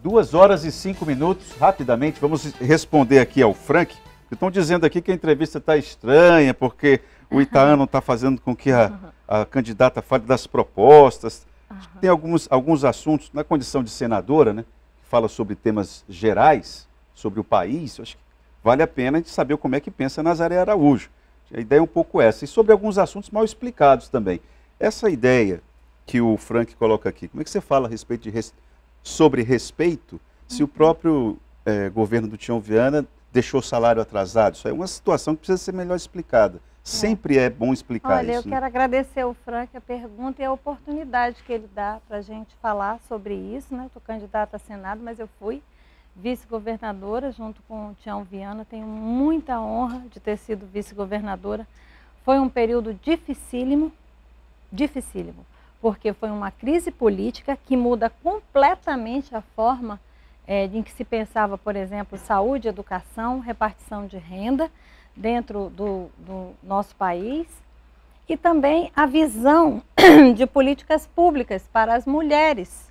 2h05, rapidamente, vamos responder aqui ao Frank, que estão dizendo aqui que a entrevista está estranha, porque o Itaã não está fazendo com que a candidata fale das propostas. Tem alguns assuntos, na condição de senadora, né, que fala sobre temas gerais, sobre o país. Eu acho que vale a pena a gente saber como é que pensa Nazaré Araújo. A ideia é um pouco essa. E sobre alguns assuntos mal explicados também. Essa ideia que o Frank coloca aqui, como é que você fala a respeito sobre respeito, se o próprio governo do Tião Viana deixou o salário atrasado? Isso é uma situação que precisa ser melhor explicada. Sempre é bom explicar Olha, isso. Eu quero agradecer ao Frank a pergunta e a oportunidade que ele dá para a gente falar sobre isso, né? Estou candidata a Senado, mas eu fui vice-governadora junto com o Tião Viana. Tenho muita honra de ter sido vice-governadora. Foi um período dificílimo, porque foi uma crise política que muda completamente a forma em que se pensava, por exemplo, saúde, educação, repartição de renda dentro do nosso país, e também a visão de políticas públicas para as mulheres.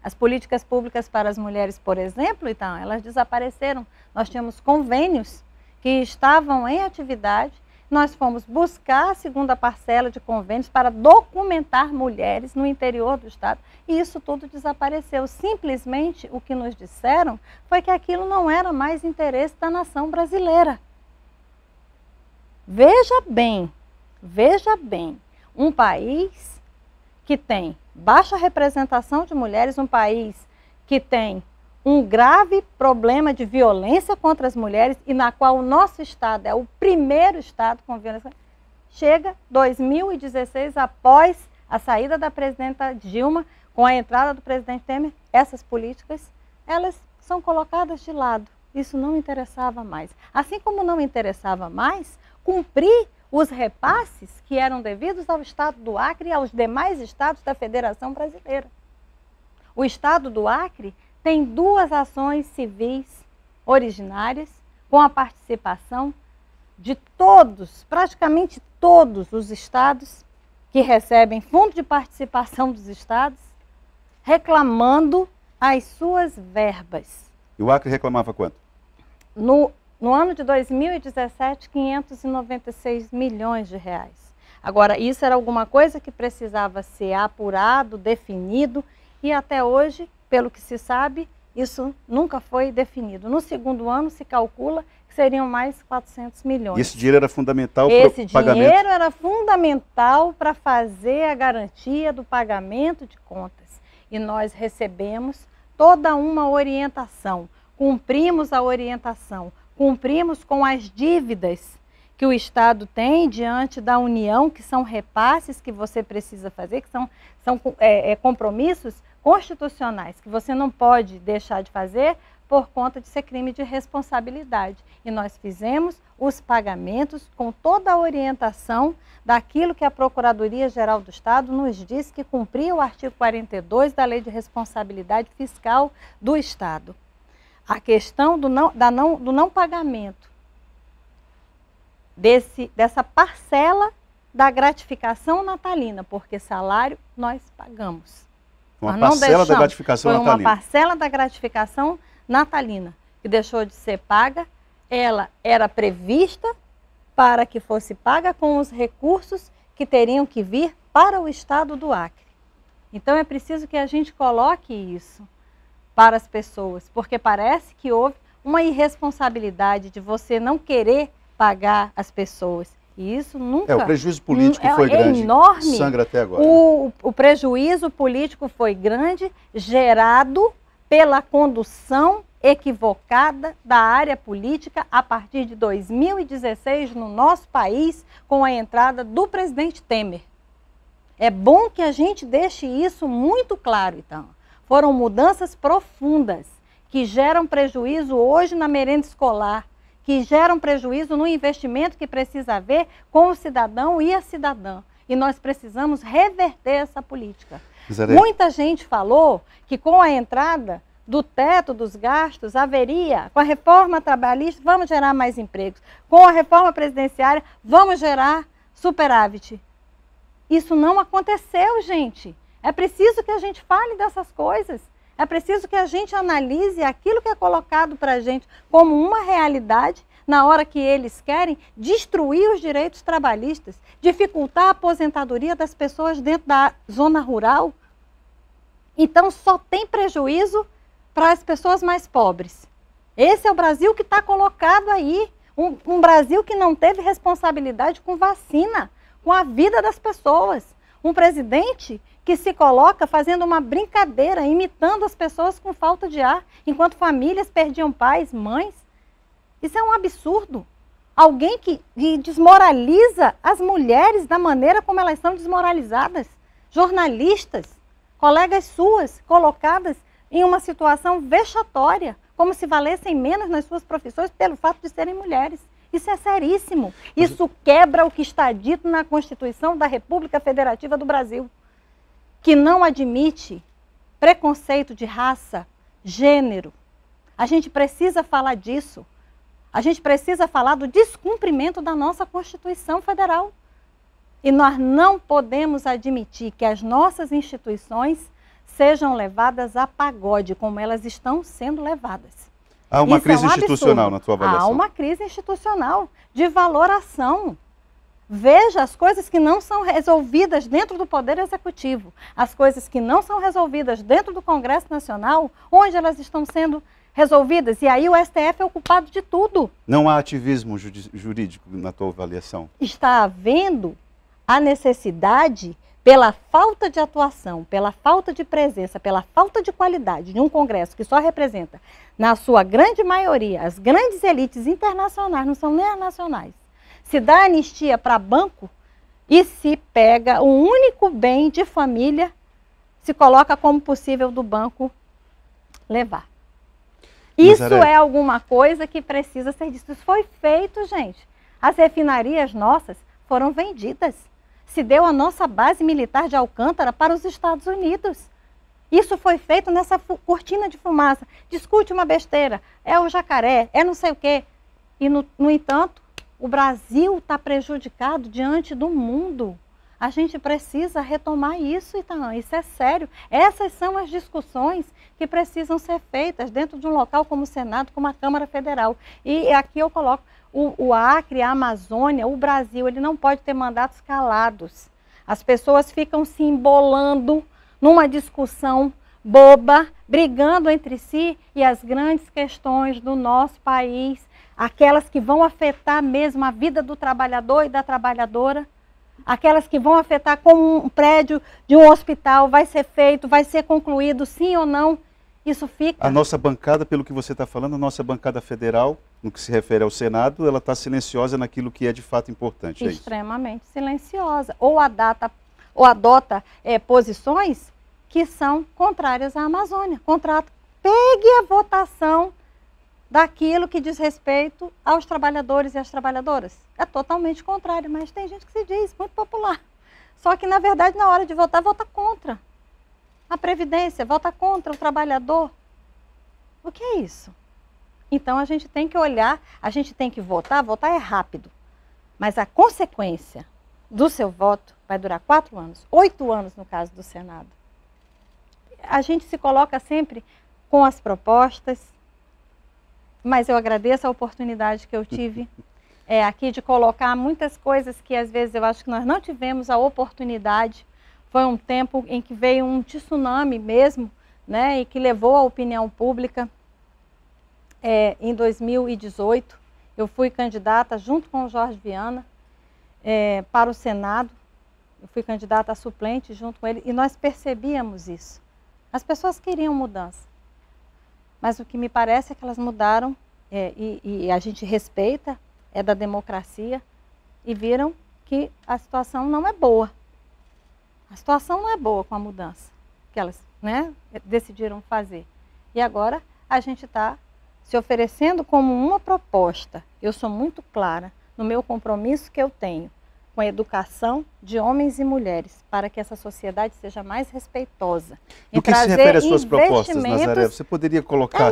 As políticas públicas para as mulheres, por exemplo, então, elas desapareceram. Nós tínhamos convênios que estavam em atividade. Nós fomos buscar a segunda parcela de convênios para documentar mulheres no interior do estado. E isso tudo desapareceu. Simplesmente o que nos disseram foi que aquilo não era mais interesse da nação brasileira. Veja bem, um país que tem baixa representação de mulheres, um país que tem um grave problema de violência contra as mulheres e na qual o nosso estado é o primeiro estado com violência. Chega 2016, após a saída da presidenta Dilma, com a entrada do presidente Temer, essas políticas, elas são colocadas de lado. Isso não interessava mais. Assim como não interessava mais cumprir os repasses que eram devidos ao estado do Acre e aos demais estados da Federação Brasileira. O estado do Acre tem 2 ações civis originárias com a participação de todos, praticamente todos os estados que recebem fundo de participação dos estados, reclamando as suas verbas. E o Acre reclamava quanto? No ano de 2017, 596 milhões de reais. Agora, isso era alguma coisa que precisava ser apurado, definido, e até hoje, pelo que se sabe, isso nunca foi definido. No segundo ano, se calcula que seriam mais 400 milhões. E esse dinheiro era fundamental para o pagamento? Esse dinheiro era fundamental para fazer a garantia do pagamento de contas. E nós recebemos toda uma orientação, cumprimos a orientação, cumprimos com as dívidas que o Estado tem diante da União, que são repasses que você precisa fazer, que são compromissos constitucionais, que você não pode deixar de fazer por conta de ser crime de responsabilidade. E nós fizemos os pagamentos com toda a orientação daquilo que a Procuradoria-Geral do Estado nos disse que cumpria o artigo 42 da Lei de Responsabilidade Fiscal do Estado. A questão do não pagamento dessa parcela da gratificação natalina, porque salário nós pagamos. Uma parcela da gratificação natalina. Foi uma parcela da gratificação natalina, que deixou de ser paga. Ela era prevista para que fosse paga com os recursos que teriam que vir para o estado do Acre. Então é preciso que a gente coloque isso para as pessoas, porque parece que houve uma irresponsabilidade de você não querer pagar as pessoas. E isso nunca... o prejuízo político foi grande, enorme. Sangra até agora. O prejuízo político foi grande, gerado pela condução equivocada da área política a partir de 2016 no nosso país, com a entrada do presidente Temer. É bom que a gente deixe isso muito claro, então. Foram mudanças profundas que geram prejuízo hoje na merenda escolar, que geram prejuízo no investimento que precisa haver com o cidadão e a cidadã. E nós precisamos reverter essa política. Nazaré. Muita gente falou que com a entrada do teto dos gastos haveria, com a reforma trabalhista, vamos gerar mais empregos. Com a reforma presidenciária, vamos gerar superávit. Isso não aconteceu, gente. É preciso que a gente fale dessas coisas. É preciso que a gente analise aquilo que é colocado para a gente como uma realidade, na hora que eles querem destruir os direitos trabalhistas, dificultar a aposentadoria das pessoas dentro da zona rural. Então, só tem prejuízo para as pessoas mais pobres. Esse é o Brasil que está colocado aí. Um Brasil que não teve responsabilidade com vacina, com a vida das pessoas. Um presidente que se coloca fazendo uma brincadeira, imitando as pessoas com falta de ar, enquanto famílias perdiam pais, mães. Isso é um absurdo. Alguém que desmoraliza as mulheres da maneira como elas são desmoralizadas. Jornalistas, colegas suas, colocadas em uma situação vexatória, como se valessem menos nas suas profissões pelo fato de serem mulheres. Isso é seríssimo. Isso quebra o que está dito na Constituição da República Federativa do Brasil, que não admite preconceito de raça, gênero. A gente precisa falar disso. A gente precisa falar do descumprimento da nossa Constituição Federal. E nós não podemos admitir que as nossas instituições sejam levadas a pagode, como elas estão sendo levadas. Há uma crise institucional na tua avaliação? Há uma crise institucional de valoração. Veja as coisas que não são resolvidas dentro do Poder Executivo, as coisas que não são resolvidas dentro do Congresso Nacional, onde elas estão sendo resolvidas. E aí o STF é o culpado de tudo. Não há ativismo jurídico na tua avaliação? Está havendo a necessidade, pela falta de atuação, pela falta de presença, pela falta de qualidade de um Congresso que só representa, na sua grande maioria, as grandes elites internacionais, não são nem as nacionais. Se dá anistia para banco e se pega um único bem de família, se coloca como possível do banco levar. Isso é alguma coisa que precisa ser dito. Isso foi feito, gente. As refinarias nossas foram vendidas. Se deu a nossa base militar de Alcântara para os Estados Unidos. Isso foi feito nessa cortina de fumaça. Discute uma besteira, é o jacaré, é não sei o quê. E, no entanto, o Brasil está prejudicado diante do mundo. A gente precisa retomar isso, então, isso é sério. Essas são as discussões que precisam ser feitas dentro de um local como o Senado, como a Câmara Federal. E aqui eu coloco o Acre, a Amazônia, o Brasil, ele não pode ter mandatos calados. As pessoas ficam se embolando numa discussão boba, brigando entre si, e as grandes questões do nosso país, aquelas que vão afetar mesmo a vida do trabalhador e da trabalhadora, aquelas que vão afetar como um prédio de um hospital vai ser feito, vai ser concluído, sim ou não, isso fica... A nossa bancada, pelo que você está falando, a nossa bancada federal, no que se refere ao Senado, ela está silenciosa naquilo que é de fato importante. Extremamente silenciosa. Ou adota posições que são contrárias à Amazônia. Pegue a votação daquilo que diz respeito aos trabalhadores e às trabalhadoras. É totalmente contrário, mas tem gente que se diz muito popular. Só que, na verdade, na hora de votar, vota contra. A Previdência vota contra o trabalhador. O que é isso? Então, a gente tem que olhar, a gente tem que votar é rápido. Mas a consequência do seu voto vai durar 4 anos, 8 anos no caso do Senado. A gente se coloca sempre com as propostas, mas eu agradeço a oportunidade que eu tive aqui de colocar muitas coisas que às vezes eu acho que nós não tivemos a oportunidade. Foi um tempo em que veio um tsunami mesmo, né, e que levou a opinião pública. Em 2018, eu fui candidata junto com o Jorge Viana para o Senado. Eu fui candidata a suplente junto com ele e nós percebíamos isso. As pessoas queriam mudança, mas o que me parece é que elas mudaram e a gente respeita, é da democracia, e viram que a situação não é boa. A situação não é boa com a mudança que elas, né, decidiram fazer. E agora a gente está se oferecendo como uma proposta. Eu sou muito clara no meu compromisso que eu tenho com a educação de homens e mulheres, para que essa sociedade seja mais respeitosa. No que se refere às suas propostas, Nazaré, você poderia colocar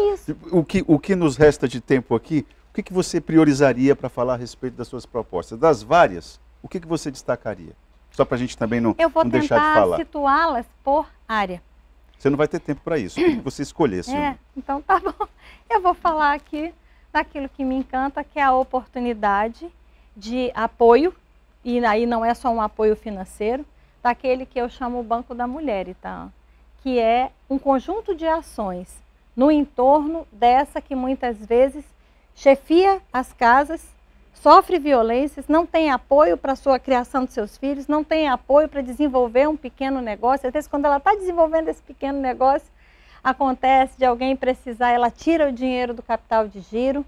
o que nos resta de tempo aqui, o que você priorizaria para falar a respeito das suas propostas? Das várias, o que você destacaria? Só para a gente também não deixar de falar. Eu vou tentar situá-las por área. Você não vai ter tempo para isso, tem que você escolher, senhor. Então tá bom. Eu vou falar aqui daquilo que me encanta, que é a oportunidade de apoio, e aí não é só um apoio financeiro, daquele que eu chamo o Banco da Mulher, então, que é um conjunto de ações no entorno dessa que muitas vezes chefia as casas, sofre violências, não tem apoio para a sua criação de seus filhos, não tem apoio para desenvolver um pequeno negócio. Às vezes, quando ela está desenvolvendo esse pequeno negócio, acontece de alguém precisar, ela tira o dinheiro do capital de giro.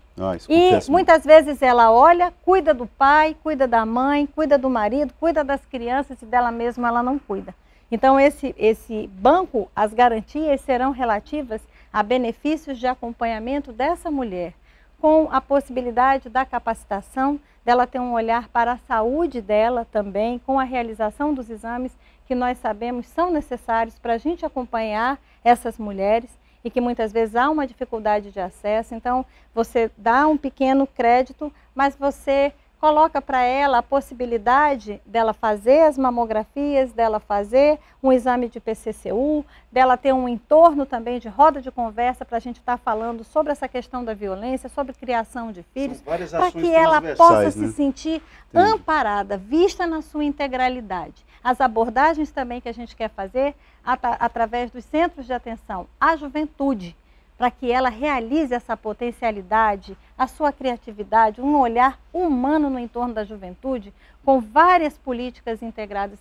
E muitas vezes ela olha, cuida do pai, cuida da mãe, cuida do marido, cuida das crianças e dela mesma ela não cuida. Então esse banco, as garantias serão relativas a benefícios de acompanhamento dessa mulher, com a possibilidade da capacitação, dela ter um olhar para a saúde dela também, com a realização dos exames que nós sabemos são necessários para a gente acompanhar essas mulheres e que muitas vezes há uma dificuldade de acesso. Então, você dá um pequeno crédito, mas você coloca para ela a possibilidade dela fazer as mamografias, dela fazer um exame de PCCU, dela ter um entorno também de roda de conversa para a gente estar falando sobre essa questão da violência, sobre criação de filhos, para que ela possa se sentir amparada, vista na sua integralidade. As abordagens também que a gente quer fazer através dos centros de atenção à juventude, para que ela realize essa potencialidade, a sua criatividade, um olhar humano no entorno da juventude, com várias políticas integradas,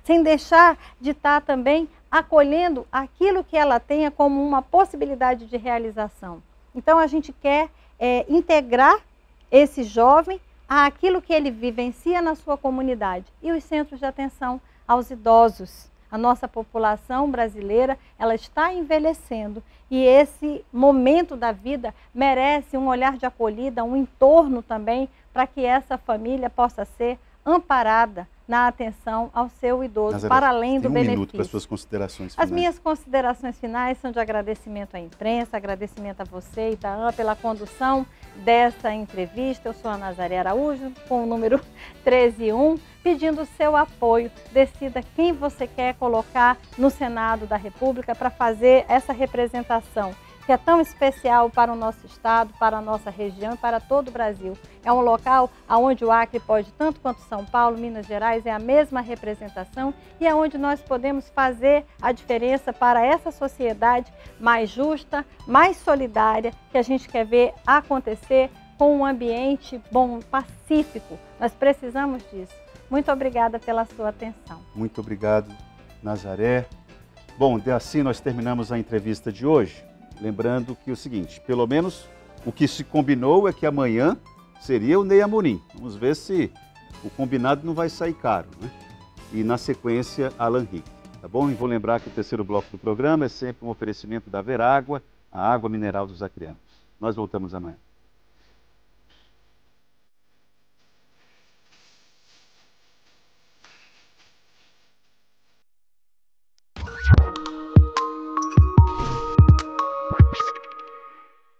sem deixar de estar também acolhendo aquilo que ela tenha como uma possibilidade de realização. Então, a gente quer integrar esse jovem àquilo que ele vivencia na sua comunidade. E os centros de atenção aos idosos. A nossa população brasileira, ela está envelhecendo e esse momento da vida merece um olhar de acolhida, um entorno também para que essa família possa ser amparada na atenção ao seu idoso, Nazaré, para além do benefício. Minuto para as suas considerações finais. As minhas considerações finais são de agradecimento à imprensa, agradecimento a você, Itaã, pela condução dessa entrevista. Eu sou a Nazaré Araújo, com o número 131, pedindo o seu apoio. Decida quem você quer colocar no Senado da República para fazer essa representação, que é tão especial para o nosso estado, para a nossa região e para todo o Brasil. É um local onde o Acre pode, tanto quanto São Paulo, Minas Gerais, é a mesma representação e é onde nós podemos fazer a diferença para essa sociedade mais justa, mais solidária, que a gente quer ver acontecer com um ambiente bom, pacífico. Nós precisamos disso. Muito obrigada pela sua atenção. Muito obrigado, Nazaré. Bom, assim nós terminamos a entrevista de hoje. Lembrando que é o seguinte, pelo menos o que se combinou é que amanhã seria o Ney Amorim. Vamos ver se o combinado não vai sair caro, né? E na sequência, Alan Rick, tá bom? E vou lembrar que o terceiro bloco do programa é sempre um oferecimento da Verágua, a água mineral dos acreanos. Nós voltamos amanhã.